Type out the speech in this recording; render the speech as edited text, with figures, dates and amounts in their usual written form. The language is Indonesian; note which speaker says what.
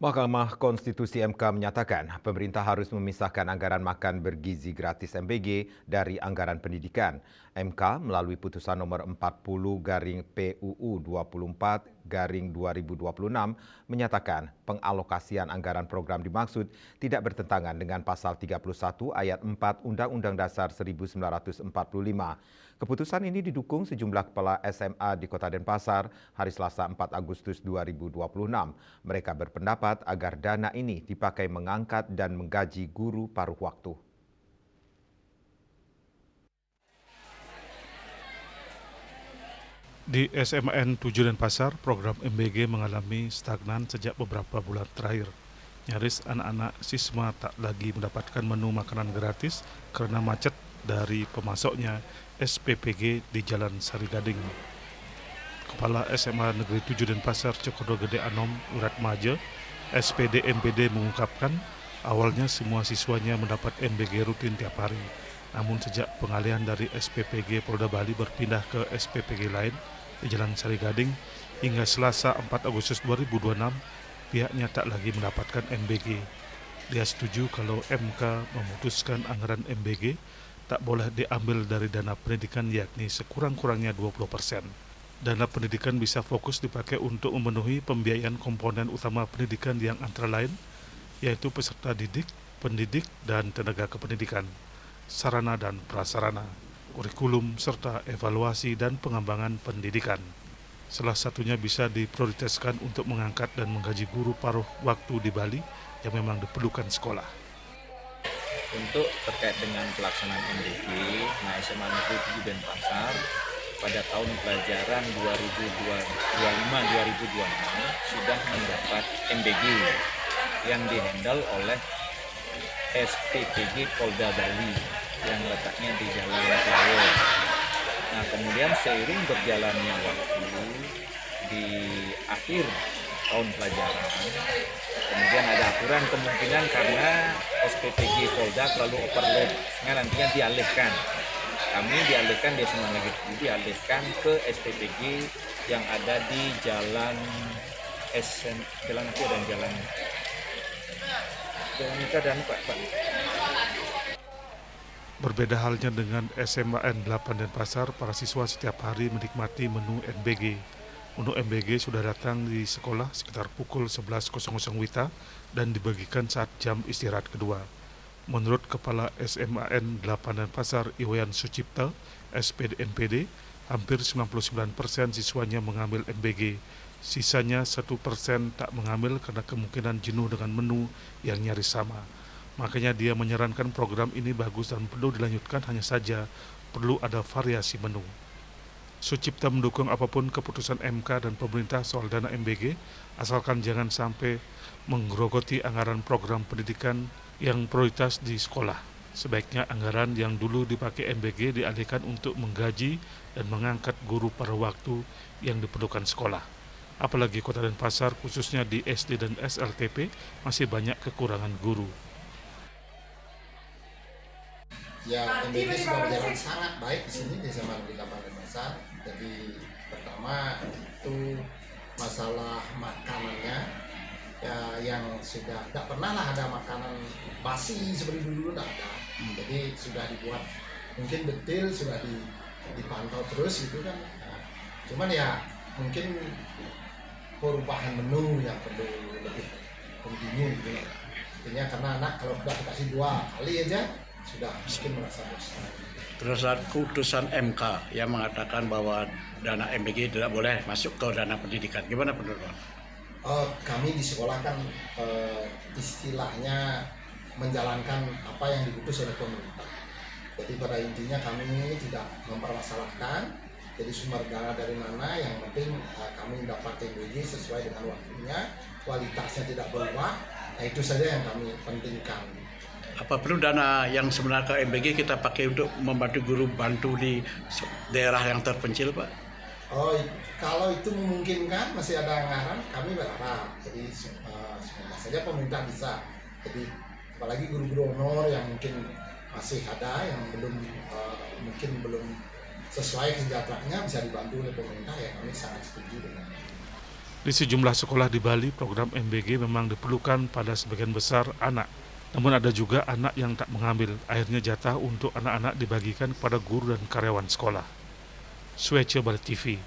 Speaker 1: Mahkamah Konstitusi MK menyatakan pemerintah harus memisahkan anggaran makan bergizi gratis MBG dari anggaran pendidikan. MK melalui putusan nomor 40/PUU 24/2026 menyatakan pengalokasian anggaran program dimaksud tidak bertentangan dengan pasal 31 ayat 4 Undang-Undang Dasar 1945. Keputusan ini didukung sejumlah kepala SMA di Kota Denpasar hari Selasa 4 Agustus 2026. Mereka berpendapat agar dana ini dipakai mengangkat dan menggaji guru paruh waktu.
Speaker 2: Di SMAN 7 Denpasar, program MBG mengalami stagnan sejak beberapa bulan terakhir. Nyaris anak-anak siswa tak lagi mendapatkan menu makanan gratis karena macet dari pemasoknya SPPG di Jalan Sari Gading. Kepala SMA Negeri 7 Denpasar Cokodo Gede Anom Wiratmaja, SPD MPD mengungkapkan awalnya semua siswanya mendapat MBG rutin tiap hari. Namun sejak pengalihan dari SPPG Polda Bali berpindah ke SPPG lain di Jalan Sari Gading hingga Selasa 4 Agustus 2026, pihaknya tak lagi mendapatkan MBG. Dia setuju kalau MK memutuskan anggaran MBG tak boleh diambil dari dana pendidikan yakni sekurang-kurangnya 20%. Dana pendidikan bisa fokus dipakai untuk memenuhi pembiayaan komponen utama pendidikan yang antara lain yaitu peserta didik, pendidik, dan tenaga kependidikan, sarana dan prasarana, kurikulum, serta evaluasi dan pengembangan pendidikan. Salah satunya bisa diprioritaskan untuk mengangkat dan menggaji guru paruh waktu di Bali yang memang diperlukan sekolah.
Speaker 3: Untuk terkait dengan pelaksanaan MBG, nah SMA Negeri 7 Denpasar pada tahun pelajaran 2025-2026 sudah mendapat MBG yang dihandle oleh SPPG Polda Bali yang letaknya di Jalan Jawa. Nah, kemudian seiring berjalannya waktu di akhir tahun pelajaran, kemudian ada aturan kemungkinan karena SPPG Polda terlalu overload, sehingga nantinya dialihkan. Kami dialihkan di SMA Negeri dialihkan ke SPPG yang ada di Jalan Jalan itu dan Jalan Ika dan Pak.
Speaker 2: Berbeda halnya dengan SMAN 8 Denpasar, para siswa setiap hari menikmati menu MBG. Menu MBG sudah datang di sekolah sekitar pukul 11.00 WITA dan dibagikan saat jam istirahat kedua. Menurut Kepala SMAN 8 Denpasar Iwayan Sucipta, SPD NPD, hampir 99% siswanya mengambil MBG. Sisanya 1% tak mengambil karena kemungkinan jenuh dengan menu yang nyaris sama. Makanya dia menyarankan program ini bagus dan perlu dilanjutkan, hanya saja perlu ada variasi menu. Sucipta mendukung apapun keputusan MK dan pemerintah soal dana MBG, asalkan jangan sampai menggerogoti anggaran program pendidikan yang prioritas di sekolah. Sebaiknya anggaran yang dulu dipakai MBG dialihkan untuk menggaji dan mengangkat guru pada waktu yang diperlukan sekolah. Apalagi Kota Denpasar, khususnya di SD dan SLTP, masih banyak kekurangan guru.
Speaker 4: Ya, MBG sudah berjalan sangat baik di sini di SMA Negeri 8 Denpasar. Jadi pertama itu masalah makanannya, ya, yang sudah tidak pernah lah ada makanan basi seperti dulu tidak ada. Jadi sudah dibuat mungkin detail, sudah dipantau terus gitu kan. Nah, cuman ya mungkin perubahan menu yang perlu lebih kontinu gitu ya. Artinya karena anak kalau sudah dikasih 2 kali aja sudah mungkin merasa bosan.
Speaker 5: Terus keputusan MK yang mengatakan bahwa dana MBG tidak boleh masuk ke dana pendidikan. Gimana menurut Pak?
Speaker 4: Kami di sekolah kan istilahnya menjalankan apa yang diputus oleh pemerintah. Jadi pada intinya kami tidak mempermasalahkan jadi sumber dana dari mana, yang penting kami dapat MBG sesuai dengan waktunya, kualitasnya tidak berubah. Nah, itu saja yang kami pentingkan.
Speaker 5: Apa perlu dana yang sebenarnya ke MBG kita pakai untuk membantu guru bantu di daerah yang terpencil, Pak?
Speaker 4: Kalau itu memungkinkan, masih ada anggaran, kami berharap. Jadi semoga saja pemerintah bisa. Jadi apalagi guru-guru honor yang mungkin masih ada yang mungkin belum sesuai kesejahteraannya bisa dibantu oleh pemerintah, ya kami sangat setuju dengan itu.
Speaker 2: Di sejumlah sekolah di Bali, program MBG memang diperlukan pada sebagian besar anak. Namun ada juga anak yang tak mengambil, akhirnya jatah untuk anak-anak dibagikan kepada guru dan karyawan sekolah. Swece Bali TV.